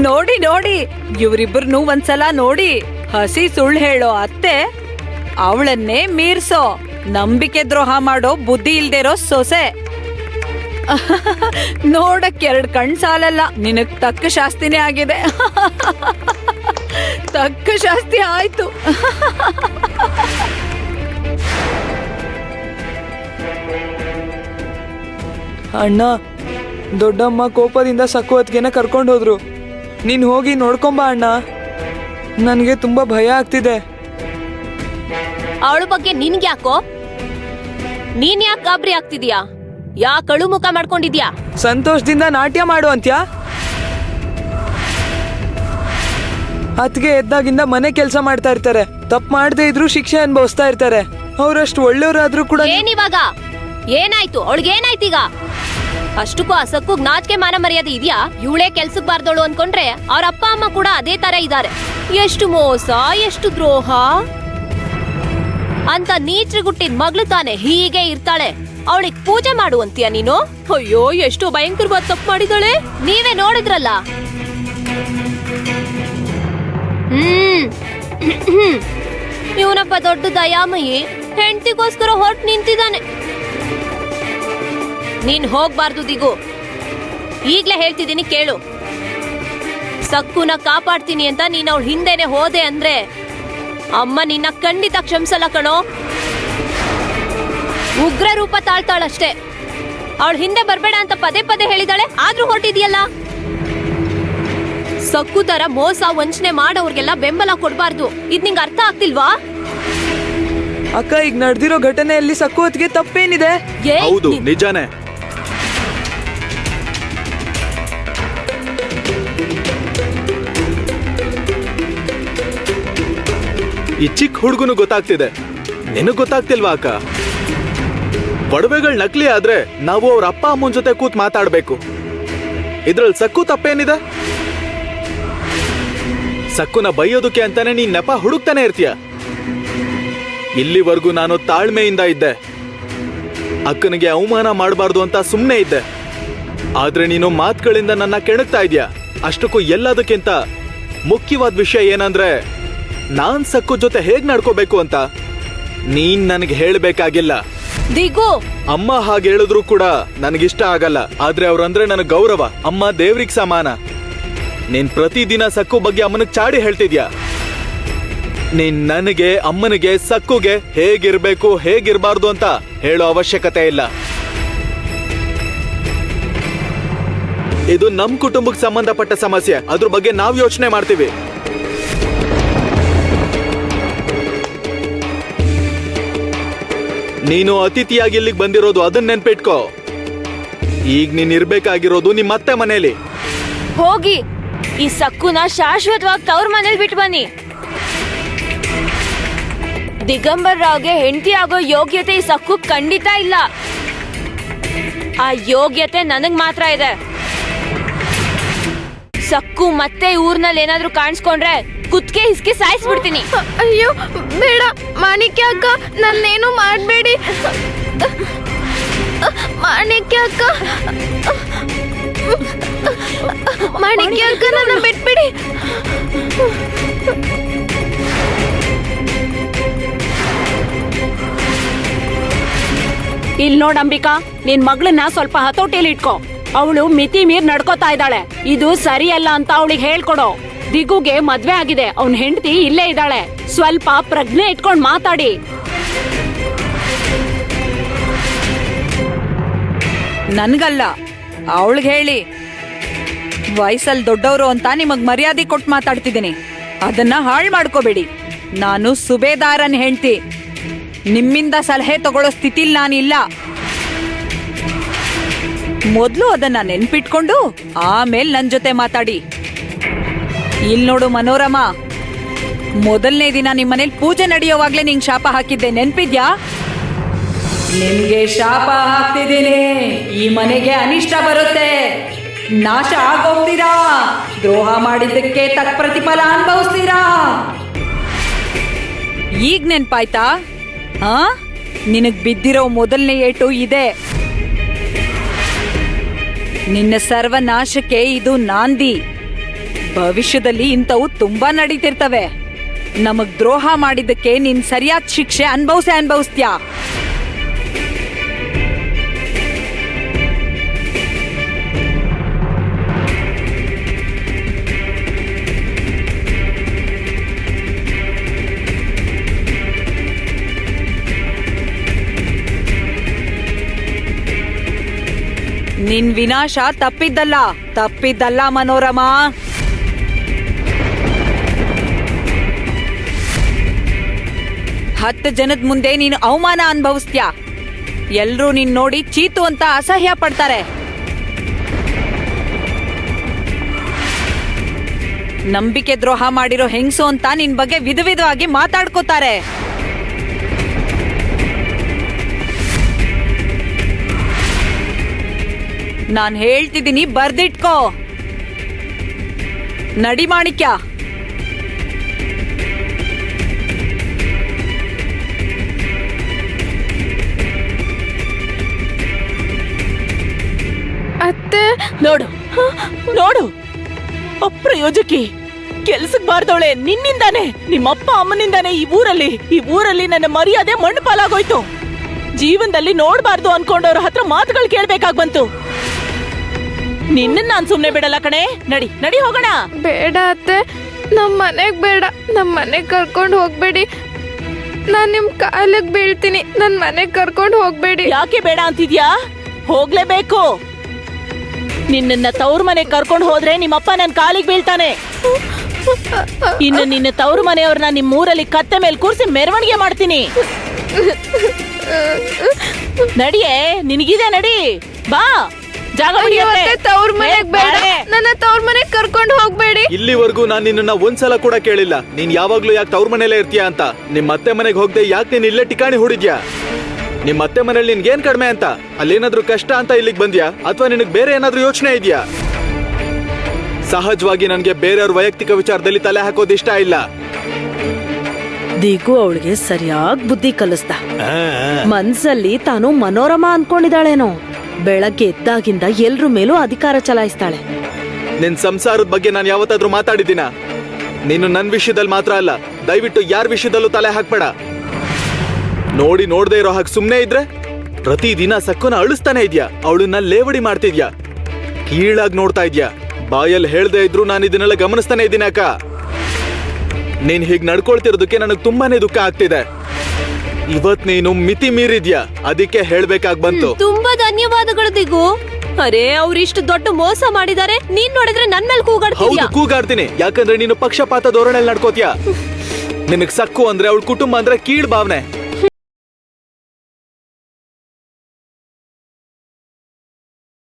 ನೋಡಿ ನೋಡಿ ಇವ್ರಿಬ್ರನ್ನೂ ಒಂದ್ಸಲ ನೋಡಿ. ಹಸಿ ಸುಳ್ಳು ಹೇಳೋ ಅತ್ತೆ, ಅವಳನ್ನೇ ಮೀರ್ಸೋ ನಂಬಿಕೆ ದ್ರೋಹ ಮಾಡೋ ಬುದ್ಧಿ ಇಲ್ದಿರೋ ಸೊಸೆ. ನೋಡಕ್ 2 ಕಣ್ ಸಾಲಲ್ಲ, ನಿನಗ್ ತಕ್ಕ ಶಾಸ್ತಿನೇ ಆಗಿದೆ. ತಕ್ಕ ಶಾಸ್ತಿ ಆಯ್ತು. ಅಣ್ಣ, ದೊಡ್ಡಮ್ಮ ಕೋಪದಿಂದ ಸಕ್ಕು ಹೊತ್ಗೆನ ಕರ್ಕೊಂಡು ಹೋದ್ರು. ನೀನ್ ಹೋಗಿ ನೋಡ್ಕೊಂಬ ಅಣ್ಣ, ನನಗೆ ತುಂಬಾ ಭಯ ಆಗ್ತಿದೆ. ಅವಳ ಬಗ್ಗೆ ನಿನ್ಗೆ ಯಾಕೋ? ನೀನ್ ಯಾಕೆ ಗಾಬರಿ ಆಗ್ತಿದ್ಯಾ? ಯಾಕೆ ಕಳು ಮುಖ ಮಾಡ್ಕೊಂಡಿದ್ಯಾ? ಸಂತೋಷದಿಂದ ನಾಟ್ಯ ಮಾಡು ಅಂತ್ಯಾ? ಅತ್ಗೆ ಎದ್ದಾಗಿಂದ ಮನೆ ಕೆಲಸ ಮಾಡ್ತಾ ಇರ್ತಾರೆ. ತಪ್ಪು ಮಾಡದೇ ಇದ್ರು ಶಿಕ್ಷೆ ಅನುಭವಿಸ್ತಾ ಇರ್ತಾರೆ. ಅವ್ರಷ್ಟು ಒಳ್ಳೆಯವರಾದ್ರೂ ಕೂಡ ಏನಿವಾಗ ಏನಾಯ್ತು? ಅವಳಿಗೇನಾಯ್ತೀಗ? ಅಷ್ಟಕ್ಕೂ ಅಸಕ್ಕೂ ನಾಚಿಕೆ ಮಾನ ಮರ್ಯಾದೆ ಇದೆಯಾ? ಇವಳೇ ಕೆಲ್ಸಕ್ ಬಾರ್ದೋಳು ಅನ್ಕೊಂಡ್ರೆ ಅವ್ರ ಅಪ್ಪ ಅಮ್ಮ ಕೂಡ ಅದೇ ತರ ಇದ್ದಾರೆ. ಎಷ್ಟು ಮೋಸ, ಎಷ್ಟು ದ್ರೋಹ ಅಂತ ನೀಚ್ರಿಗುಟ್ಟಿದ್ ಮಗ್ಳು ತಾನೆ ಹೀಗೆ ಇರ್ತಾಳೆ. ಅವಳಿಗೆ ಪೂಜೆ ಮಾಡುವಂತೀಯ ನೀನು? ಅಯ್ಯೋ, ಎಷ್ಟು ಭಯಂಕರವಾದ ತಪ್ಪು ಮಾಡಿದಾಳೆ. ನೀವೇ ನೋಡಿದ್ರಲ್ಲ. ಇವನಪ್ಪ ದೊಡ್ಡ ದಯಾಮಯಿ ಹೆಂಡತಿಗೋಸ್ಕರ ಹೊರಟು ನಿಂತಿದ್ದಾನೆ. ನೀನ್ ಹೋಗ್ಬಾರ್ದು ದಿಗು, ಈಗ್ಲೇ ಹೇಳ್ತಿದ್ದೀನಿ ಕೇಳು. ಸಕ್ಕುನ ಕಾಪಾಡ್ತೀನಿ ಅಂತ ನೀನ್ ಅವಳ ಹಿಂದೆನೆ ಹೋದೆ ಅಂದ್ರೆ ಅಮ್ಮ ನಿನ್ನ ಖಂಡಿತ ಕ್ಷಮಿಸಲ್ಲ ಕಣೋ. ಉಗ್ರ ರೂಪ ತಾಳ್ತಾಳಷ್ಟೇ. ಅವಳ ಹಿಂದೆ ಬರ್ಬೇಡ ಅಂತ ಪದೇ ಪದೇ ಹೇಳಿದಾಳೆ, ಆದ್ರೂ ಹೊರಟಿದ್ಯಲ್ಲ. ಸಕ್ಕು ತರ ಮೋಸ ವಂಚನೆ ಮಾಡೋರ್ಗೆಲ್ಲ ಬೆಂಬಲ ಕೊಡ್ಬಾರ್ದು. ಇದ್ ನಿಂಗೆ ಅರ್ಥ ಆಗ್ತಿಲ್ವಾ? ಅಕ್ಕ, ಈಗ ನಡೆದಿರೋ ಘಟನೆಯಲ್ಲಿ ಸಕ್ಕು ಹೊತ್ಗೆ ತಪ್ಪೇನಿದೆ? ಹೌದು, ನಿಜಾನೇ. ಈ ಚಿಕ್ಕ ಹುಡುಗನು ಗೊತ್ತಾಗ್ತಿದೆ, ನಿನಗ್ ಗೊತ್ತಾಗ್ತಿಲ್ವಾ ಅಕ್ಕ? ಒಡವೆಗಳು ನಕಲಿ ಆದ್ರೆ ನಾವು ಅವ್ರ ಅಪ್ಪ ಅಮ್ಮನ ಜೊತೆ ಕೂತ್ ಮಾತಾಡ್ಬೇಕು. ಇದ್ರಲ್ಲಿ ಸಕ್ಕು ತಪ್ಪೇನಿದೆ? ಸಕ್ಕುನ ಬೈಯೋದಕ್ಕೆ ಅಂತಾನೆ ನೀನ್ ನೆಪ ಹುಡುಕ್ತಾನೆ ಇರ್ತೀಯ. ಇಲ್ಲಿವರೆಗೂ ನಾನು ತಾಳ್ಮೆಯಿಂದ ಇದ್ದೆ, ಅಕ್ಕನಿಗೆ ಅವಮಾನ ಮಾಡಬಾರ್ದು ಅಂತ ಸುಮ್ಮನೆ ಇದ್ದೆ. ಆದ್ರೆ ನೀನು ಮಾತುಗಳಿಂದ ನನ್ನ ಕೆಣಕ್ತಾ ಇದೀಯ. ಅಷ್ಟಕ್ಕೂ ಎಲ್ಲದಕ್ಕಿಂತ ಮುಖ್ಯವಾದ ವಿಷಯ ಏನಂದ್ರೆ, ನಾನ್ ಸಕ್ಕು ಜೊತೆ ಹೇಗ್ ನಡ್ಕೋಬೇಕು ಅಂತ ನೀನ್ ನನಗೆ ಹೇಳ್ಬೇಕಾಗಿಲ್ಲ. ದಿಗು, ಅಮ್ಮ ಹಾಗೆ ಹೇಳಿದ್ರು ಕೂಡ ನನಗಿಷ್ಟ ಆಗಲ್ಲ. ಆದ್ರೆ ಅವ್ರಂದ್ರೆ ನನಗ್ ಗೌರವ. ಅಮ್ಮ ದೇವ್ರಿಗ್ ಸಮಾನ. ನೀನ್ ಪ್ರತಿದಿನ ಸಕ್ಕು ಬಗ್ಗೆ ಅಮ್ಮನಿಗೆ ಚಾಡಿ ಹೇಳ್ತಿದ್ಯಾ. ನೀನ್ ನನಗೆ, ಅಮ್ಮನಿಗೆ, ಸಕ್ಕುಗೆ ಹೇಗಿರ್ಬೇಕು ಹೇಗಿರ್ಬಾರ್ದು ಅಂತ ಹೇಳೋ ಅವಶ್ಯಕತೆ ಇಲ್ಲ. ಇದು ನಮ್ ಕುಟುಂಬಕ್ಕೆ ಸಂಬಂಧಪಟ್ಟ ಸಮಸ್ಯೆ. ಅದ್ರ ಬಗ್ಗೆ ನಾವ್ ಯೋಚನೆ ಮಾಡ್ತೀವಿ. ನೀನು ಅತಿಥಿಯಾಗಿ ಇಲ್ಲಿಗೆ ಬಂದಿರೋದು ಅದನ್ನ ನೆನ್ಪಿಟ್ಕೋ. ಈಗ ನೀನ್ ಇರ್ಬೇಕಾಗಿರೋದು ನಿಮ್ಮ ಅತ್ತೆ ಮನೇಲಿ. ಹೋಗಿ ಈ ಸಕ್ಕುನ ಶಾಶ್ವತವಾಗಿ ತವ್ರ ಮನೇಲಿ ಬಿಟ್ಟು ಬನ್ನಿ. ದಿಗಂಬರ್ ರಾವ್ಗೆ ಹೆಂಡತಿ ಆಗೋ ಯೋಗ್ಯತೆ ಈ ಸಕ್ಕು ಖಂಡಿತ ಇಲ್ಲ. ಆ ಯೋಗ್ಯತೆ ನನಗ್ ಮಾತ್ರ ಇದೆ. ಸಕ್ಕು ಮತ್ತೆ ಊರ್ನಲ್ಲಿ ಏನಾದ್ರೂ ಕಾಣಿಸ್ಕೊಂಡ್ರೆ ಕುತ್ಕೆ ಹಿಸ್ಕಿ ಸಾಯಿಸ್ಬಿಡ್ತೀನಿ. ಅಯ್ಯೋ ಬೇಡ ಮಾಣಿಕ್ಯ ಅಕ್ಕ, ನನ್ನೇನು ಮಾಡಬೇಡಿ. ಮಾಣಿಕ್ಯ ಅಕ್ಕ, ಮಾಣಿಕ್ಯ ಅಕ್ಕ, ನನ್ನ ಬಿಟ್ಬಿಡಿ. ಇಲ್ ನೋಡ್ ಅಂಬಿಕಾ, ನಿನ್ ಮಗಳನ್ನ ಸ್ವಲ್ಪ ಹತೋಟಿಯಲ್ಲಿ ಇಟ್ಕೋ. ಅವಳು ಮಿತಿ ಮೀರ್ ನಡ್ಕೋತಾ ಇದ್ದಾಳೆ. ಇದು ಸರಿಯಲ್ಲ ಅಂತ ಅವಳಿಗೆ ಹೇಳ್ಕೊಡೋ. ದಿಗುಗೆ ಮದ್ವೆ ಆಗಿದೆ, ಅವನ್ ಹೆಂಡತಿ ಇಲ್ಲೇ ಇದ್ದಾಳೆ. ಸ್ವಲ್ಪ ಪ್ರಜ್ಞೆ ಇಟ್ಕೊಂಡ್ ಮಾತಾಡಿ. ನನ್ಗಲ್ಲ, ಅವಳಿಗೆ ಹೇಳಿ. ವಯಸ್ಸಲ್ಲಿ ದೊಡ್ಡವರು ಅಂತ ನಿಮಗ್ ಮರ್ಯಾದೆ ಕೊಟ್ಟು ಮಾತಾಡ್ತಿದ್ದೀನಿ. ಅದನ್ನ ಹಾಳು ಮಾಡ್ಕೋಬೇಡಿ. ನಾನು ಸುಬೇದಾರನ್ ಹೆಂಡ್ತಿ. ನಿಮ್ಮಿಂದ ಸಲಹೆ ತಗೊಳ್ಳೋ ಸ್ಥಿತಿಲ್ ನಾನಿಲ್ಲ. ಮೊದ್ಲು ಅದನ್ನ ನೆನ್ಪಿಟ್ಕೊಂಡು ಆಮೇಲೆ ನನ್ ಜೊತೆ ಮಾತಾಡಿ. ಇಲ್ ನೋಡು ಮನೋರಮ, ಮೊದಲನೇ ದಿನ ನಿಮ್ಮನೇಲಿ ಪೂಜೆ ನಡೆಯೋವಾಗ್ಲೇ ನಿಂಗೆ ಶಾಪ ಹಾಕಿದ್ದೆ, ನೆನ್ಪಿದ್ಯಾ? ನಿಮ್ಗೆ ಶಾಪ ಹಾಕ್ತಿದ್ದೀನಿ. ಈ ಮನೆಗೆ ಅನಿಷ್ಟ ಬರುತ್ತೆ, ನಾಶ ಆಗೋಗ್ತೀರಾ, ದ್ರೋಹ ಮಾಡಿದ್ದಕ್ಕೆ ತಕ್ಕ ಪ್ರತಿಫಲ ಅನುಭವಿಸ್ತೀರಾ. ಈಗ ನೆನ್ಪಾಯ್ತಾ? ನಿನಗ್ ಬಿದ್ದಿರೋ ಮೊದಲನೇ ಏಟು ಇದೆ. ನಿನ್ನ ಸರ್ವನಾಶಕ್ಕೆ ಇದು ನಾಂದಿ. ಭವಿಷ್ಯದಲ್ಲಿ ಇಂಥವು ತುಂಬಾ ನಡೀತಿರ್ತವೆ. ನಮಗ್ ದ್ರೋಹ ಮಾಡಿದ್ದಕ್ಕೆ ನೀನ್ ಸರಿಯಾದ ಶಿಕ್ಷೆ ಅನುಭವಿಸ್ತ್ಯಾ. ನಿನ್ ವಿನಾಶ ತಪ್ಪಿದ್ದಲ್ಲ ಮನೋರಮಾ. ಹತ್ತು ಜನದ ಮುಂದೆ ನೀನು ಅವಮಾನ ಅನುಭವಿಸ್ತ್ಯಾ. ಎಲ್ರೂ ನಿನ್ ನೋಡಿ ಚೀತು ಅಂತ ಅಸಹ್ಯ ಪಡ್ತಾರೆ. ನಂಬಿಕೆ ದ್ರೋಹ ಮಾಡಿರೋ ಹೆಂಗ್ಸು ಅಂತ ನಿನ್ ಬಗ್ಗೆ ವಿಧವಾಗಿ ಮಾತಾಡ್ಕೋತಾರೆ. ನಾನ್ ಹೇಳ್ತಿದ್ದೀನಿ, ಬರ್ದಿಟ್ಕೋ. ನಡಿ ಮಾಣಿಕ್ಯ. ಅತ್ತೆ, ನೋಡು ಅಪ್ರಯೋಜಕಿ, ಕೆಲ್ಸಕ್ ಬಾರ್ದವಳೆ ನಿನ್ನಿಂದಾನೆ, ನಿಮ್ಮಪ್ಪ ಅಮ್ಮನಿಂದಾನೆ ಈ ಊರಲ್ಲಿ ನನ್ನ ಮರ್ಯಾದೆ ಮಣ್ಣು ಪಾಲಾಗೋಯ್ತು. ಜೀವನದಲ್ಲಿ ನೋಡ್ಬಾರ್ದು ಅನ್ಕೊಂಡವ್ರ ಹತ್ರ ಮಾತುಗಳು ಕೇಳ್ಬೇಕಾಗ್ ಬಂತು. ನಿನ್ನ ನಾನ್ ಸುಮ್ನೆ ಬಿಡಲ್ಲ ಕಣೆ. ನಡಿ ಹೋಗೋಣ. ಬೇಡ ಅತ್ತೆ, ನಮ್ ಮನೆಗ್ ಬೇಡ. ನಮ್ ಮನೆಗ್ ಕರ್ಕೊಂಡು ಹೋಗ್ಬೇಡಿ. ನಾನ್ ನಿಮ್ ಕಾಲಿಗ್ ಬೀಳ್ತೀನಿ. ನನ್ ಮನೆಗ್ ಕರ್ಕೊಂಡು ಹೋಗ್ಬೇಡಿ. ಯಾಕೆ ಬೇಡ ಅಂತಿದ್ಯಾ? ಹೋಗ್ಲೇಬೇಕು. ನಿನ್ನ ತವ್ರ ಮನೆಗ್ ಕರ್ಕೊಂಡು ಹೋದ್ರೆ ನಿಮ್ಮಪ್ಪ ನನ್ ಕಾಲಿಗೆ ಬೀಳ್ತಾನೆ. ಇನ್ನು ನಿನ್ನ ತವ್ರ ಮನೆಯವ್ರನ್ನ ನಿಮ್ ಊರಲ್ಲಿ ಕತ್ತೆ ಮೇಲೆ ಕೂರ್ಸಿ ಮೆರವಣಿಗೆ ಮಾಡ್ತೀನಿ. ನಡಿಯೇ, ನಿನಗಿದೆ, ನಡಿ ಬಾ. ಜಾಗ ಅಯ್ಯೋ ಅತ್ತೆ, ತವ್ರ ಮನೆಗ್ ಬೇಡ. ನನ್ನ ತವ್ರ ಮನೆಗ್ ಕರ್ಕೊಂಡು ಹೋಗ್ಬೇಡಿ. ಇಲ್ಲಿವರೆಗೂ ನಾನ್ ನಿನ್ನ ಒಂದ್ಸಲ ಕೂಡ ಕೇಳಿಲ್ಲ ನೀನ್ ಯಾವಾಗ್ಲೂ ಯಾಕೆ ತವ್ರ ಮನೇಲೇ ಇರ್ತೀಯ ಅಂತ. ನಿಮ್ ಅತ್ತೆ ಮನೆಗೆ ಹೋಗದೆ ಯಾಕೆ ನೀನ್ ಇಲ್ಲೇ ಟಿಕಾಣಿ ಹೂಡಿದ್ಯಾ? ನಿಮ್ ಅತ್ತೆ ಮನೇಲಿ ನಿನ್ಗೇನ್ ಕಡಿಮೆ ಅಂತ? ಅಲ್ಲೇನಾದ್ರೂ ಕಷ್ಟ ಅಂತ ಇಲ್ಲಿಗೆ ಬಂದ್ಯಾ, ಅಥವಾ ನಿನಗ್ ಬೇರೆ ಏನಾದ್ರೂ ಯೋಚನೆ ಇದೆಯಾ? ಸಹಜವಾಗಿ ನನ್ಗೆ ಬೇರೆಯವ್ರ ವೈಯಕ್ತಿಕ ವಿಚಾರದಲ್ಲಿ ತಲೆ ಹಾಕೋದು ಇಷ್ಟ ಇಲ್ಲ. ದಿಗು ಅವಳಿಗೆ ಸರಿಯಾಗಿ ಬುದ್ಧಿ ಕಲಿಸ್ದ. ಮನ್ಸಲ್ಲಿ ತಾನು ಮನೋರಮಾ ಅನ್ಕೊಂಡಿದ್ದಾಳೇನೋ. ಬೆಳಗ್ಗೆ ಎದ್ದಾಗಿಂದ ಎಲ್ರ ಮೇಲೂ ಅಧಿಕಾರ ಚಲಾಯಿಸ್ತಾಳೆ. ನಿನ್ ಸಂಸಾರದ ಬಗ್ಗೆ ನಾನು ಯಾವತ್ತಾದ್ರೂ ಮಾತಾಡಿದ್ದೀನ? ನೀನು ನನ್ ವಿಷಯದಲ್ಲಿ ಮಾತ್ರ ಅಲ್ಲ, ದಯವಿಟ್ಟು ಯಾರ ವಿಷಯದಲ್ಲೂ ತಲೆ ಹಾಕ್ಬೇಡ. ನೋಡದೆ ಇರೋ ಹಾಗೆ ಸುಮ್ನೆ ಇದ್ರೆ ಪ್ರತಿದಿನ ಸಕ್ಕನ ಅಳಿಸ್ತಾನೆ ಇದ್ಯಾ. ಅವಳನ್ನ ಲೇವಡಿ ಮಾಡ್ತಿದ್ಯಾ, ಕೀಳಾಗಿ ನೋಡ್ತಾ ಇದ್ಯಾ. ಬಾಯಲ್ಲಿ ಹೇಳ್ದೆ ಇದ್ರು ನಾನು ಇದನ್ನೆಲ್ಲ ಗಮನಿಸ್ತಾನೆ ಇದ್ದೀನಿ ಅಕ್ಕ. ನೀನ್ ಹೀಗ್ ನಡ್ಕೊಳ್ತಿರೋದಕ್ಕೆ ನನಗ್ ತುಂಬಾನೇ ದುಃಖ ಆಗ್ತಿದೆ. ಇವತ್ ನೀನು ಮಿತಿ ಮೀರಿದ್ಯಾ, ಅದಕ್ಕೆ ಹೇಳ್ಬೇಕಾಗ್ ಬಂತು. ತುಂಬಾ ಧನ್ಯವಾದಗಳು ದಿಗು. ಅರೆ, ಅವ್ರಿಷ್ಟು ದೊಡ್ಡ ಮೋಸ ಮಾಡಿದ್ದಾರೆ. ನೀನ್ ನೋಡಿದ್ರೆ ನನ್ ಮೇಲೆ ಕೂಗಾಡ್ತಿದ್ಯಾ. ಹೌದು, ಕೂಗಾಡ್ತೀನಿ. ಯಾಕಂದ್ರೆ ನೀನು ಪಕ್ಷಪಾತ ಧೋರಣೆಯಲ್ಲಿ ನಡ್ಕೋತೀಯ. ನಿನಗ್ ಸಕ್ಕು ಅಂದ್ರೆ ಅವಳ ಕುಟುಂಬ ಅಂದ್ರೆ ಕೀಳ್ ಭಾವನೆ.